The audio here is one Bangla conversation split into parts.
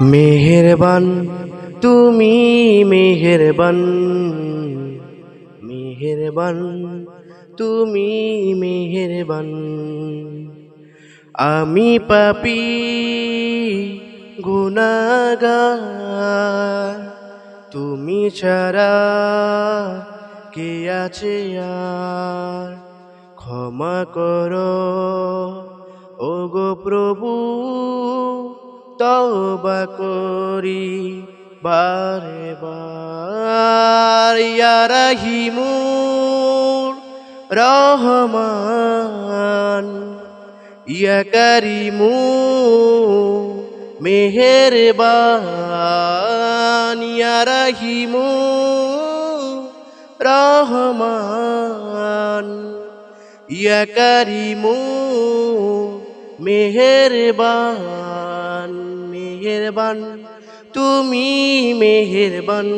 মেহেরবান তুমি মেহেরবান, মেহেরবান তুমি মেহেরবান। আমি পাপী গুনাহগার, তুমি ছাড়া কে আছে আর। ক্ষমা করো ওগো প্রভু, তওবা করি বারে বার। ইয়া রাহিমু রহমান, ইয়া কারিমু মেহেরবান। ইয়া রাহিমু রহমান, ইয়া কারিমু মেহেরবান। মেহেরবান তুমি মেহেরবান,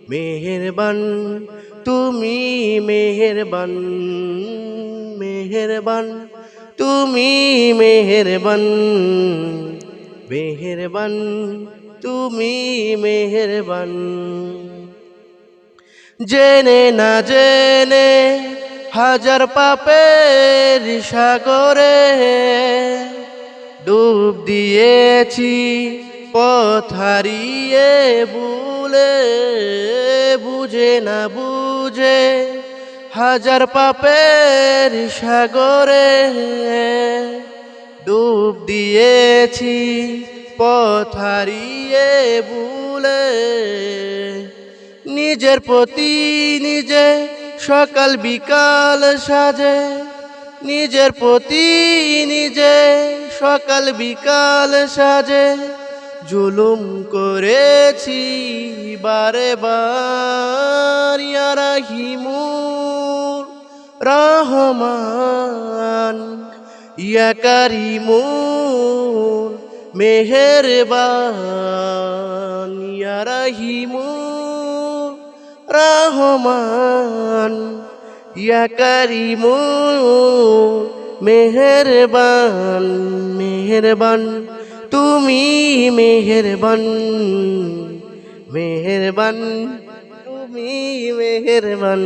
মেহেরবান তুমি মেহেরবান। মেহেরবান তুমি মেহেরবান, মেহেরবান তুমি মেহেরবান। জেনে না জেনে হাজার পাপের সাগরে ডুব দিয়েছি, পথ হারিয়ে ভুলে। বুঝে না বুঝে হাজার পাপের সাগরে ডুব দিয়েছি, পথ হারিয়ে ভুলে। নিজের প্রতি নিজে সকাল বিকাল সাজে, নিজের প্রতি নিজে সকাল বিকাল সাজে। জুলুম করেছি বারে বার। ইয়া রাহিমু রহমান, ইয়া কারিমু মেহেরবান। ইয়া রাহিমু রহমান, ইয়া কারিমু মেহেরবান। মেহেরবান তুমি মেহেরবান, মেহেরবান তুমি মেহেরবান।